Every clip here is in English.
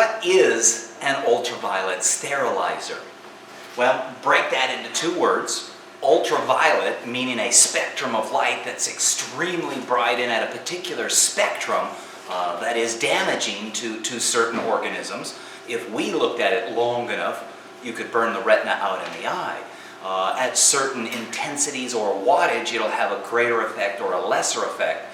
what is an ultraviolet sterilizer? Well, break that into two words. Ultraviolet, meaning a spectrum of light that's extremely bright and at a particular spectrum that is damaging to certain organisms. If we looked at it long enough, you could burn the retina out in the eye. At certain intensities or wattage, it'll have a greater effect or a lesser effect.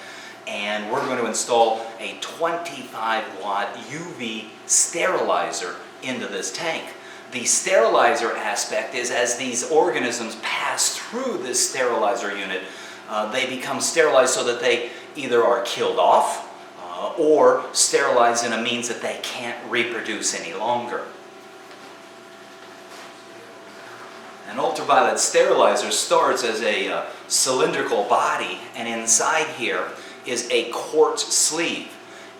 And we're going to install a 25-watt UV sterilizer into this tank. The sterilizer aspect is as these organisms pass through this sterilizer unit, they become sterilized so that they either are killed off or sterilized in a means that they can't reproduce any longer. An ultraviolet sterilizer starts as a cylindrical body, and inside here is a quartz sleeve.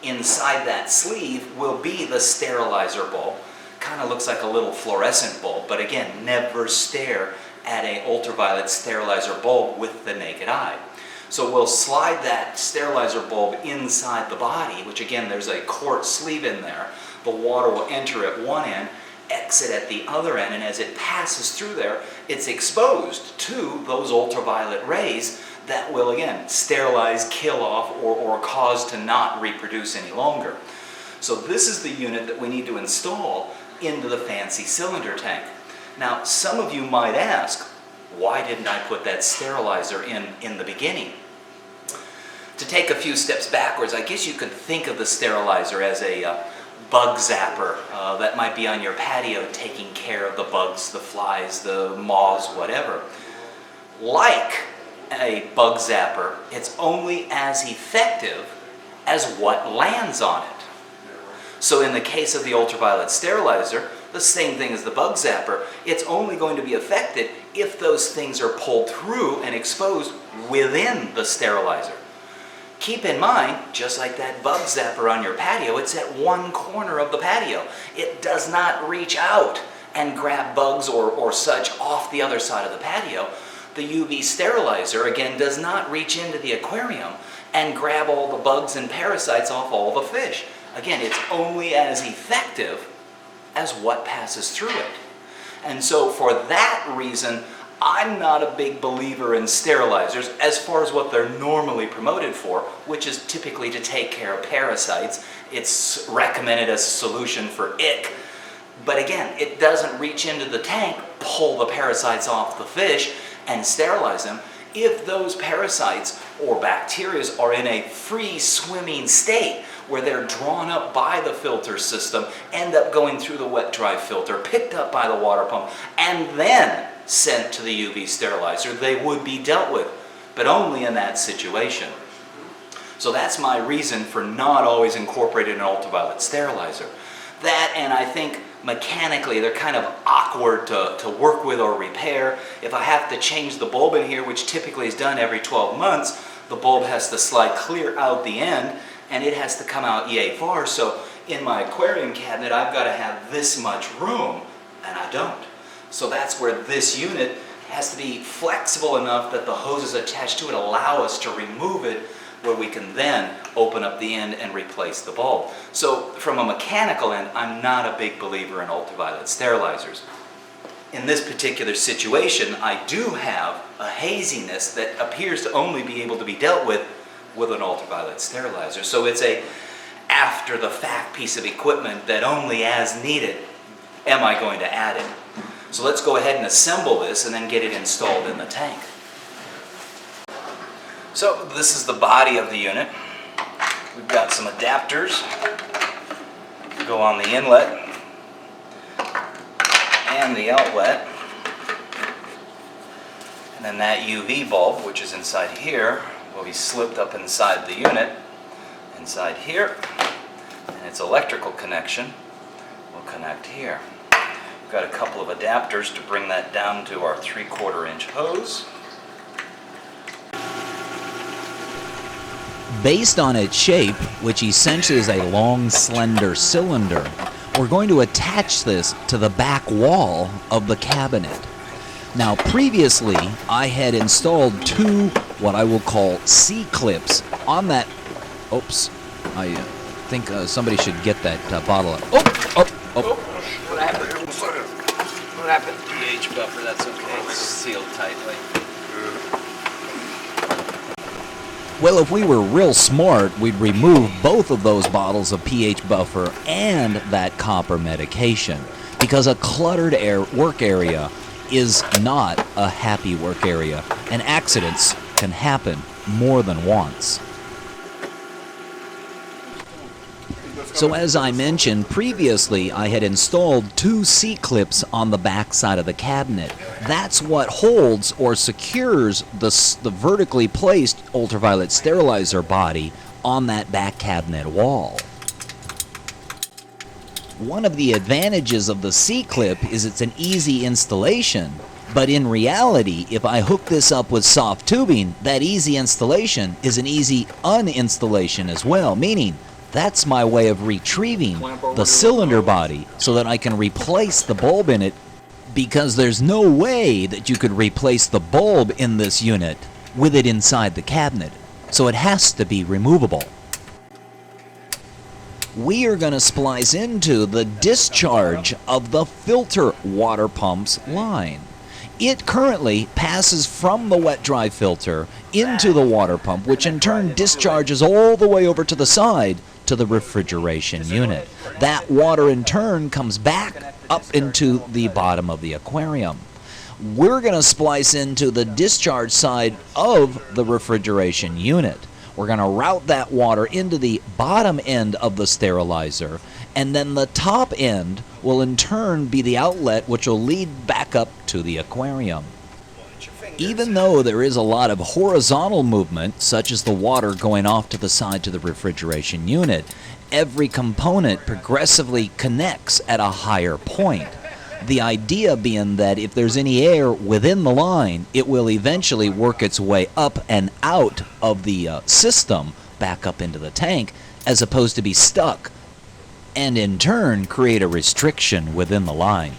Inside that sleeve will be the sterilizer bulb. Kind of looks like a little fluorescent bulb, but again, never stare at an ultraviolet sterilizer bulb with the naked eye. So we'll slide that sterilizer bulb inside the body, which again, there's a quartz sleeve in there. The water will enter at one end, exit at the other end, and as it passes through there, it's exposed to those ultraviolet rays that will again sterilize, kill off, or cause to not reproduce any longer. So this is the unit that we need to install into the fancy cylinder tank. Now, some of you might ask, why didn't I put that sterilizer in the beginning? To take a few steps backwards, I guess you could think of the sterilizer as a bug zapper that might be on your patio taking care of the bugs, the flies, the moths, whatever. Like a bug zapper, it's only as effective as what lands on it. So in the case of the ultraviolet sterilizer, the same thing as the bug zapper, it's only going to be affected if those things are pulled through and exposed within the sterilizer. Keep in mind, just like that bug zapper on your patio, it's at one corner of the patio. It does not reach out and grab bugs or such off the other side of the patio. The UV sterilizer, again, does not reach into the aquarium and grab all the bugs and parasites off all the fish. Again, it's only as effective as what passes through it. And so for that reason, I'm not a big believer in sterilizers as far as what they're normally promoted for, which is typically to take care of parasites. It's recommended as a solution for ick. But again, it doesn't reach into the tank, pull the parasites off the fish, and sterilize them if those parasites or bacteria are in a free swimming state where they're drawn up by the filter system, end up going through the wet-dry filter, picked up by the water pump, and then sent to the UV sterilizer. They would be dealt with, but only in that situation. So that's my reason for not always incorporating an ultraviolet sterilizer. That, and I think mechanically they're kind of awkward to work with or repair. If I have to change the bulb in here, which typically is done every 12 months, the bulb has to slide clear out the end and it has to come out yay far. So in my aquarium cabinet, I've got to have this much room, and I don't. So that's where this unit has to be flexible enough that the hoses attached to it allow us to remove it, where we can then open up the end and replace the bulb. So from a mechanical end, I'm not a big believer in ultraviolet sterilizers. In this particular situation, I do have a haziness that appears to only be able to be dealt with an ultraviolet sterilizer. So it's a after the fact piece of equipment that only as needed am I going to add it. So let's go ahead and assemble this and then get it installed in the tank. So this is the body of the unit. We've got some adapters that go on the inlet and the outlet. And then that UV bulb, which is inside here, will be slipped up inside the unit, inside here, and its electrical connection will connect here. We've got a couple of adapters to bring that down to our 3/4 inch hose. Based on its shape, which essentially is a long, slender cylinder, we're going to attach this to the back wall of the cabinet. Now, previously, I had installed two, what I will call C-clips on that. Oops, I think somebody should get that bottle up. Oh! What happened? What happened? pH buffer, that's okay. It's sealed tightly. Well, if we were real smart, we'd remove both of those bottles of pH buffer and that copper medication, because a cluttered work area is not a happy work area, and accidents can happen more than once. So as I mentioned previously, I had installed 2 C-clips on the back side of the cabinet. That's what holds or secures the vertically placed ultraviolet sterilizer body on that back cabinet wall. One of the advantages of the C-clip is it's an easy installation, but in reality, if I hook this up with soft tubing, that easy installation is an easy uninstallation as well, meaning that's my way of retrieving the cylinder body so that I can replace the bulb in it, because there's no way that you could replace the bulb in this unit with it inside the cabinet. So it has to be removable. We are going to splice into the discharge of the filter water pump's line. It currently passes from the wet-dry filter into the water pump, which in turn discharges all the way over to the side to the refrigeration unit. That water in turn comes back up into the bottom of the aquarium. We're going to splice into the discharge side of the refrigeration unit. We're going to route that water into the bottom end of the sterilizer, and then the top end will in turn be the outlet, which will lead back up to the aquarium. Even though there is a lot of horizontal movement, such as the water going off to the side to the refrigeration unit, every component progressively connects at a higher point. The idea being that if there's any air within the line, it will eventually work its way up and out of the system back up into the tank, as opposed to be stuck, and in turn create a restriction within the line.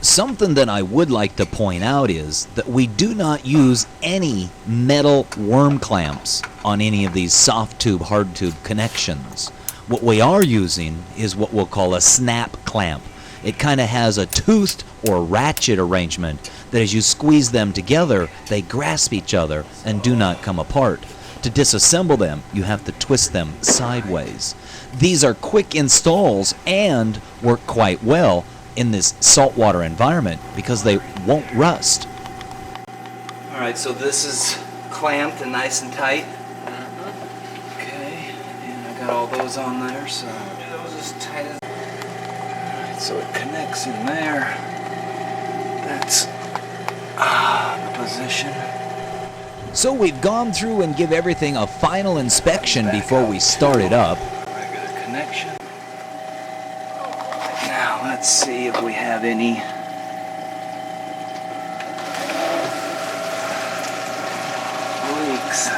Something that I would like to point out is that we do not use any metal worm clamps on any of these soft tube, hard tube connections. What we are using is what we'll call a snap clamp. It kind of has a toothed or ratchet arrangement that as you squeeze them together, they grasp each other and do not come apart. To disassemble them, you have to twist them sideways. These are quick installs and work quite well in this saltwater environment because they won't rust. Alright, so this is clamped and nice and tight. Okay, and I got all those on there, so those as tight as... Alright, so it connects in there. That's the position. So we've gone through and give everything a final inspection before we start it up. Regular connection. Now let's see if we have any leaks.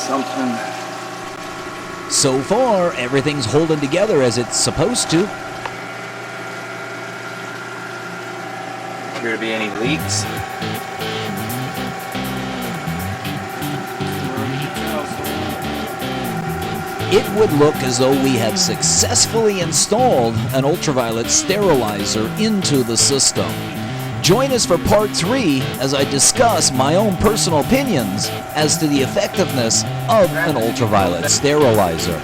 Something. So far, everything's holding together as it's supposed to. Appear to be any leaks. It would look as though we have successfully installed an ultraviolet sterilizer into the system. Join us for part 3 as I discuss my own personal opinions as to the effectiveness of an ultraviolet sterilizer.